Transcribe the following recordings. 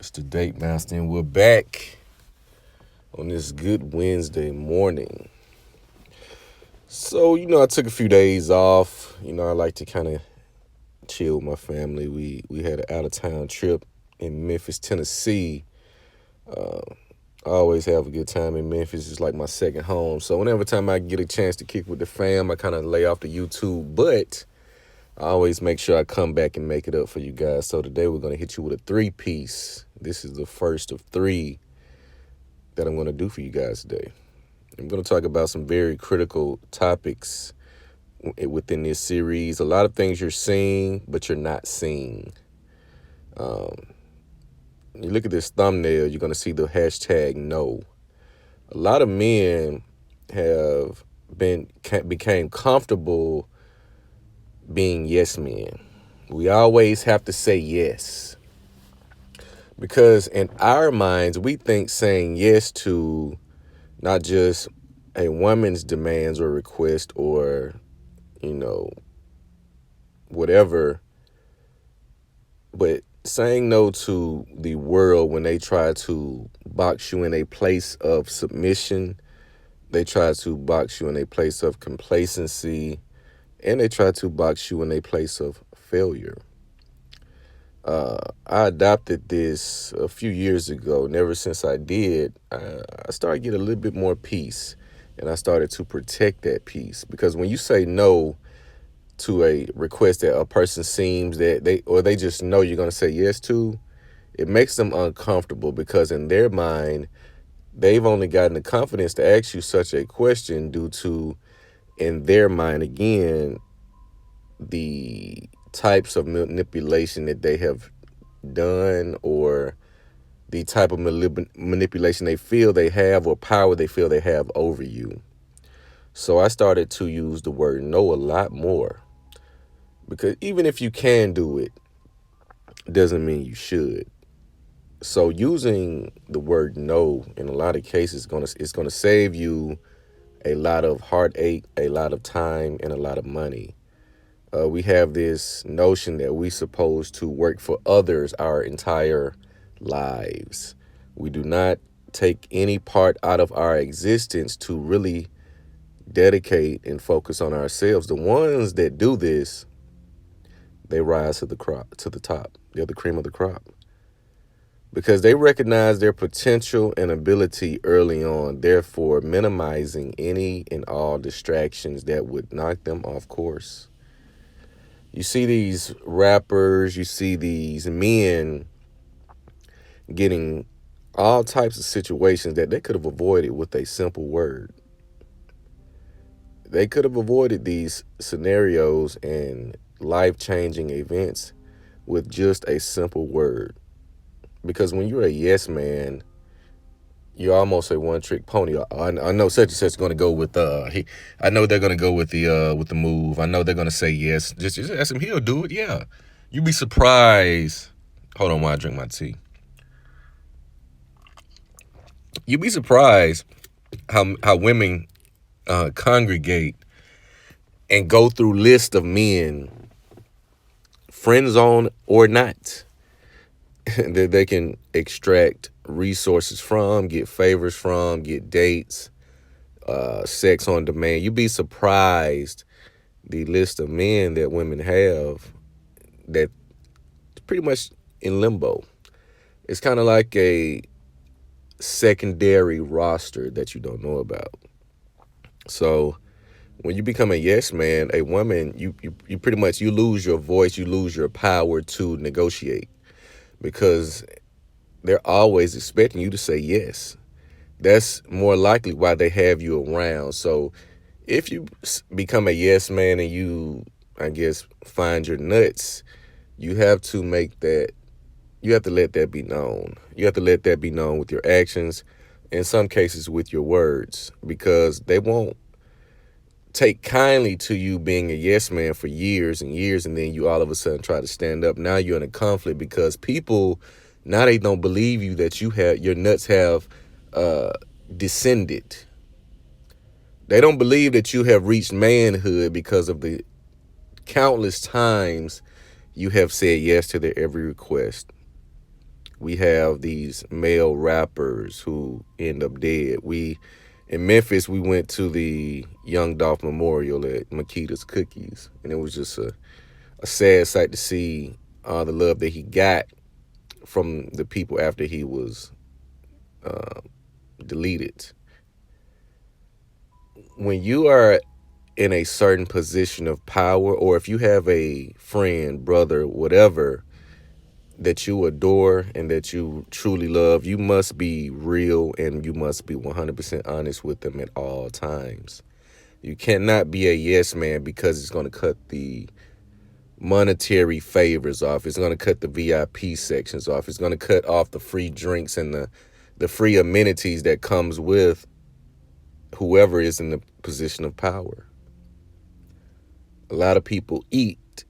It's the Date Master, and we're back on this good Wednesday morning. So, I took a few days off. I like to kind of chill with my family. We had an out of town trip in Memphis, Tennessee. Uh, I always have a good time in Memphis. It's like my second home. So, whenever time I get a chance to kick with the fam, I kind of lay off the YouTube. But I always make sure I come back and make it up for you guys. So, today we're going to hit you with a three-piece. This is the first of three that I'm going to do for you guys today. I'm going to talk about some very critical topics within this series. A lot of things you're seeing, but you're not seeing. Um, you look at this thumbnail, you're going to see the hashtag no. A lot of men have became comfortable being yes men. We always have to say yes. Because in our minds, we think saying yes to not just a woman's demands or request or, you know, whatever, but saying no to the world when they try to box you in a place of submission, they try to box you in a place of complacency, and they try to box you in a place of failure. I adopted this a few years ago, and ever since I did, I started getting a little bit more peace, and I started to protect that peace. Because when you say no to a request that a person seems that they just know you're going to say yes to, it makes them uncomfortable because in their mind, they've only gotten the confidence to ask you such a question due to, in their mind, again, the types of manipulation that they have done or the type of manipulation they feel they have or power they feel they have over you. So I started to use the word no a lot more because even if you can do it, doesn't mean you should. So using the word no in a lot of cases is gonna save you a lot of heartache, a lot of time, and a lot of money. We have this notion that we're supposed to work for others our entire lives. We do not take any part out of our existence to really dedicate and focus on ourselves. The ones that do this, they rise to the top. They're the cream of the crop because they recognize their potential and ability early on, therefore minimizing any and all distractions that would knock them off course. You see these rappers, you see these men getting all types of situations that they could have avoided with a simple word. They could have avoided these scenarios and life-changing events with just a simple word. Because when you're a yes man, you're almost a one-trick pony. I know such and such is going to go with I know they're going to go with the move. I know they're going to say yes. Just ask him. He'll do it. Yeah, you'd be surprised. Hold on while I drink my tea. You'd be surprised how women congregate and go through list of men, friend zone or not, that they can extract resources from, get favors from, get dates, sex on demand. You'd be surprised the list of men that women have that pretty much in limbo. It's kind of like a secondary roster that you don't know about. So when you become a yes man, a woman, you pretty much you lose your voice, you lose your power to negotiate because they're always expecting you to say yes. That's more likely why they have you around. So if you become a yes man and you, I guess, find your nuts, you have to you have to let that be known. You have to let that be known with your actions, in some cases with your words, because they won't take kindly to you being a yes man for years and years, and then you all of a sudden try to stand up. Now you're in a conflict because people, now they don't believe you that your nuts have descended. They don't believe that you have reached manhood because of the countless times you have said yes to their every request. We have these male rappers who end up dead. We in Memphis, we went to the Young Dolph Memorial at Makita's Cookies, and it was just a sad sight to see all the love that he got from the people after he was uh, deleted. When you are in a certain position of power, or if you have a friend, brother, whatever that you adore and that you truly love, you must be real and you must be 100% honest with them at all times. You cannot be a yes man because it's going to cut the monetary favors off. It's going to cut the VIP sections off. It's going to cut off the free drinks and the free amenities that comes with whoever is in the position of power. A lot of people eat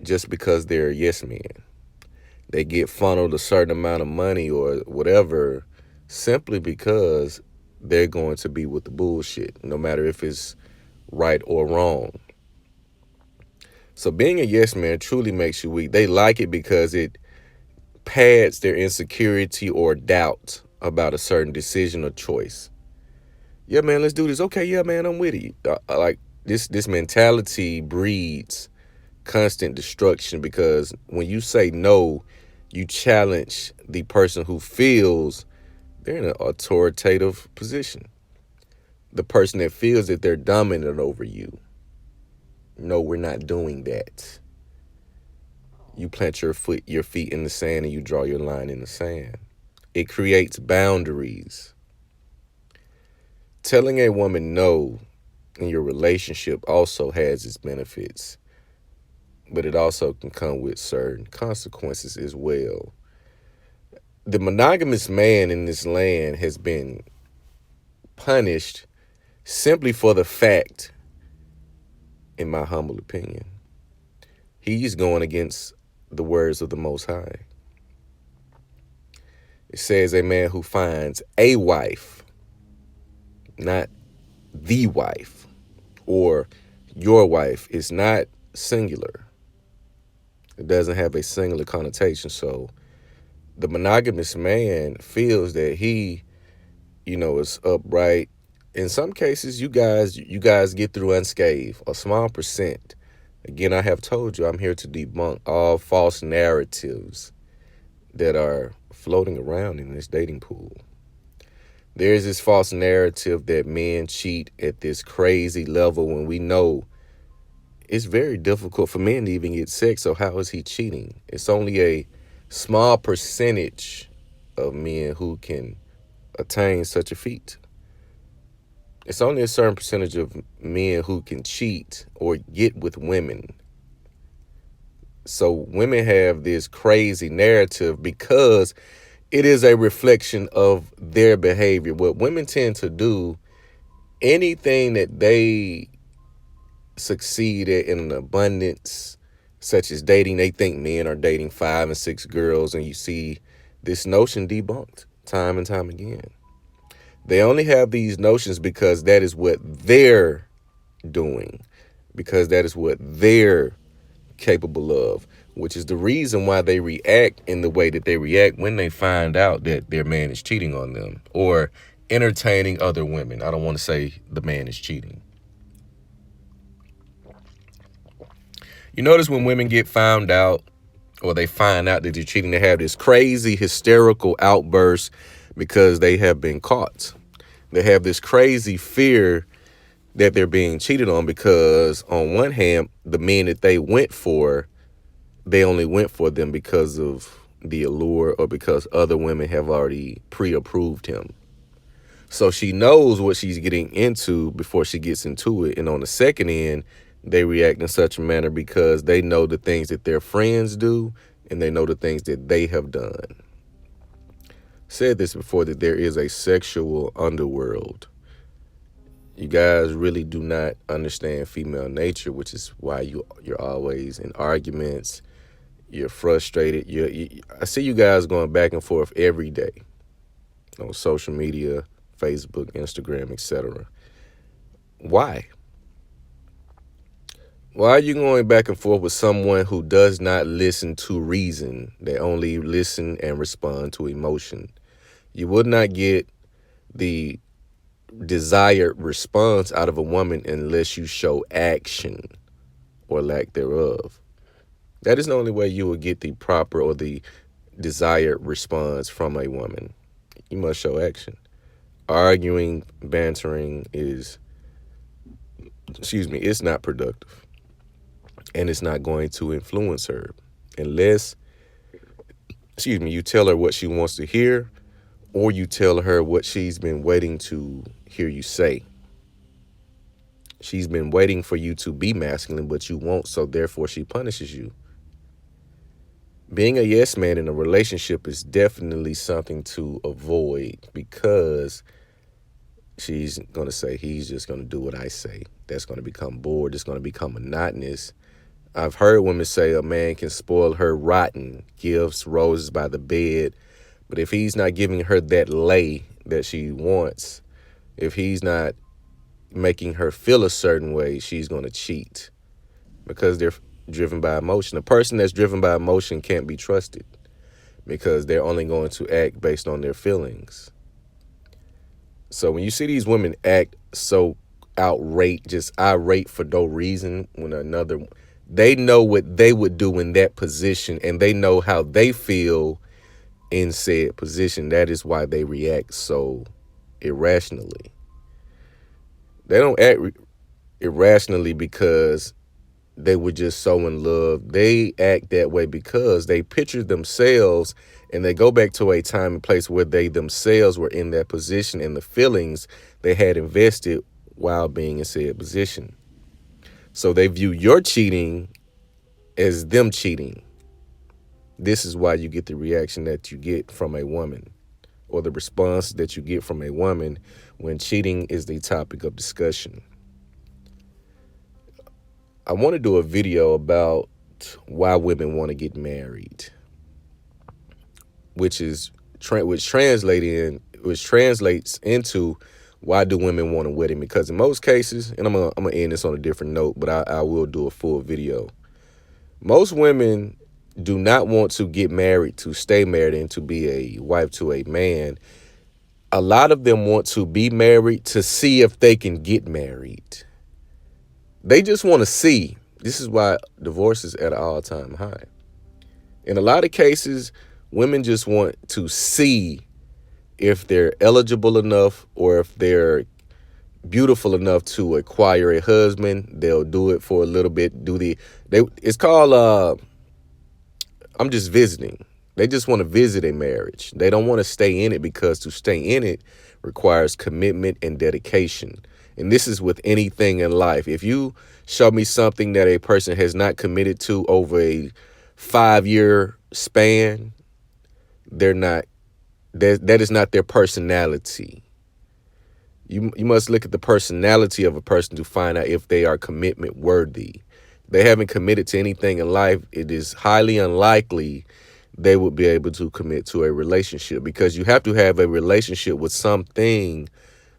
just because they're a yes man. They get funneled a certain amount of money or whatever simply because they're going to be with the bullshit, no matter if it's right or wrong. So being a yes man truly makes you weak. They like it because it pads their insecurity or doubt about a certain decision or choice. Yeah, man, let's do this. Okay, yeah, man, I'm with you. Like this mentality breeds constant destruction because when you say no, you challenge the person who feels they're in an authoritative position. The person that feels that they're dominant over you. No, we're not doing that. You plant your feet in the sand and you draw your line in the sand. It creates boundaries. Telling a woman no in your relationship also has its benefits, but it also can come with certain consequences as well. The monogamous man in this land has been punished simply for the fact, in my humble opinion, he's going against the words of the Most High. It says a man who finds a wife, not the wife, or your wife, is not singular. It doesn't have a singular connotation. So the monogamous man feels that he, is upright. In some cases, you guys get through unscathed, a small percent. Again, I have told you I'm here to debunk all false narratives that are floating around in this dating pool. There's this false narrative that men cheat at this crazy level when we know it's very difficult for men to even get sex. So how is he cheating? It's only a small percentage of men who can attain such a feat. It's only a certain percentage of men who can cheat or get with women. So women have this crazy narrative because it is a reflection of their behavior. What women tend to do, anything that they succeed at in an abundance, such as dating, they think men are dating 5 and 6 girls, and you see this notion debunked time and time again. They only have these notions because that is what they're doing, because that is what they're capable of, which is the reason why they react in the way that they react when they find out that their man is cheating on them or entertaining other women. I don't want to say the man is cheating. You notice when women get found out or they find out that they're cheating, they have this crazy hysterical outburst because they have been caught. They have this crazy fear that they're being cheated on because on one hand, the men that they went for, they only went for them because of the allure or because other women have already pre-approved him. So she knows what she's getting into before she gets into it. And on the second end, they react in such a manner because they know the things that their friends do and they know the things that they have done. Said this before, that there is a sexual underworld. You guys really do not understand female nature, which is why you're always in arguments. You're frustrated. I see you guys going back and forth every day on social media, Facebook, Instagram, etc. Why? Why are you going back and forth with someone who does not listen to reason? They only listen and respond to emotion. You would not get the desired response out of a woman unless you show action or lack thereof. That is the only way you will get the proper or the desired response from a woman. You must show action. Arguing, bantering is, it's not productive. And it's not going to influence her unless, you tell her what she wants to hear, or you tell her what she's been waiting to hear you say. She's been waiting for you to be masculine, but you won't, so therefore she punishes you. Being a yes man in a relationship is definitely something to avoid, because she's going to say, he's just going to do what I say. That's going to become bored. It's going to become monotonous. I've heard women say a man can spoil her rotten, gives roses by the bed, but if he's not giving her that lay that she wants, if he's not making her feel a certain way, she's going to cheat, because they're driven by emotion. A person that's driven by emotion can't be trusted, because they're only going to act based on their feelings. So when you see these women act so just irate for no reason, they know what they would do in that position, and they know how they feel in said position. That is why they react so irrationally. They don't act irrationally because they were just so in love. They act that way because they picture themselves, and they go back to a time and place where they themselves were in that position, and the feelings they had invested while being in said position. So they view your cheating as them cheating. This is why you get the reaction that you get from a woman, or the response that you get from a woman when cheating is the topic of discussion. I want to do a video about why women want to get married, which translates into why do women want a wedding? Because in most cases, and I'm gonna end this on a different note, but I will do a full video. Most women do not want to get married to stay married and to be a wife to a man. A lot of them want to be married to see if they can get married. They just want to see. This is why divorce is at an all-time high. In a lot of cases, women just want to see if they're eligible enough, or if they're beautiful enough to acquire a husband. They'll do it for a little bit. It's called I'm just visiting. They just want to visit a marriage. They don't want to stay in it, because to stay in it requires commitment and dedication. And this is with anything in life. If you show me something that a person has not committed to over a 5-year span, that is not their personality. You must look at the personality of a person to find out if they are commitment worthy. They haven't committed to anything in life, it is highly unlikely they would be able to commit to a relationship, because you have to have a relationship with something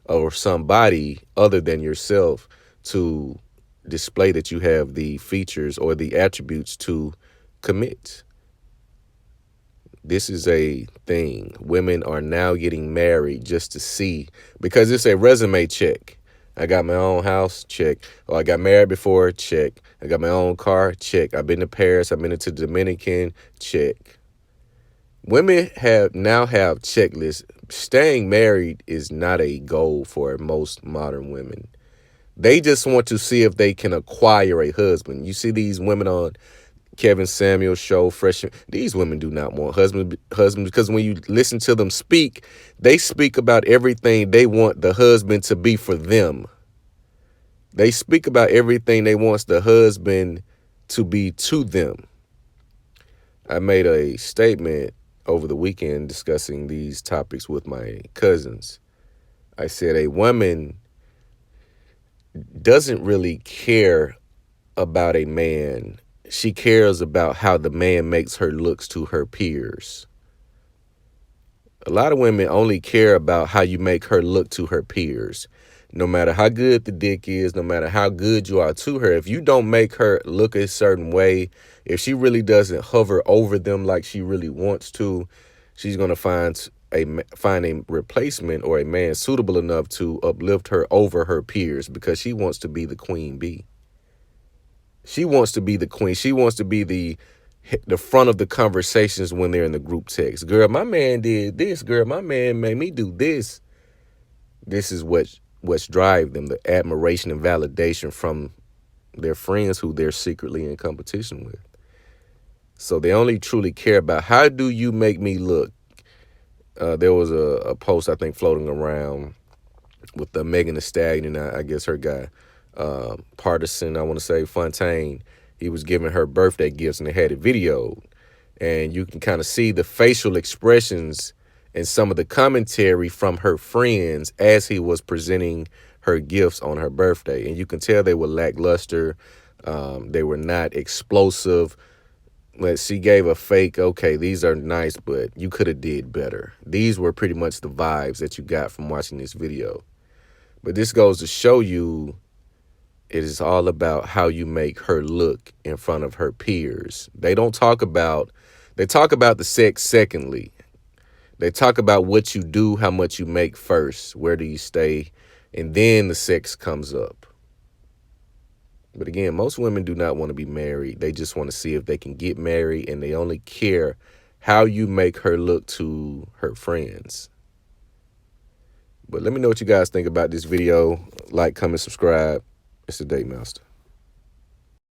or somebody other than yourself to display that you have the features or the attributes to commit. This is a thing. Women are now getting married just to see, because it's a resume check. I got my own house, check. Oh, I got married before, check. I got my own car, check. I've been to Paris, I've been to Dominican, check. Women now have checklists. Staying married is not a goal for most modern women. They just want to see if they can acquire a husband. You see these women on Kevin Samuel's show, Fresh. These women do not want husbands, because when you listen to them speak, they speak about everything they want the husband to be for them. They speak about everything they want the husband to be to them. I made a statement over the weekend discussing these topics with my cousins. I said a woman doesn't really care about a man. She cares about how the man makes her looks to her peers. A lot of women only care about how you make her look to her peers. No matter how good the dick is, no matter how good you are to her, if you don't make her look a certain way, if she really doesn't hover over them like she really wants to, she's going to find a replacement or a man suitable enough to uplift her over her peers because she wants to be the queen bee. She wants to be the queen. She wants to be the front of the conversations when they're in the group text. Girl, my man did this. Girl, my man made me do this. This is what's drive them, the admiration and validation from their friends who they're secretly in competition with. So they only truly care about how do you make me look. There was a post I think floating around with Megan Thee Stallion and I guess her guy, Partisan, I want to say Fontaine. He was giving her birthday gifts and they had it videoed. And you can kind of see the facial expressions and some of the commentary from her friends as he was presenting her gifts on her birthday. And you can tell they were lackluster. They were not explosive. She gave a fake, okay, these are nice, but you could have did better. These were pretty much the vibes that you got from watching this video. But this goes to show you it is all about how you make her look in front of her peers. They talk about the sex secondly. They talk about what you do, how much you make first, where do you stay, and then the sex comes up. But again, most women do not want to be married. They just want to see if they can get married, and they only care how you make her look to her friends. But let me know what you guys think about this video. Like, comment, subscribe. It's the Date Master.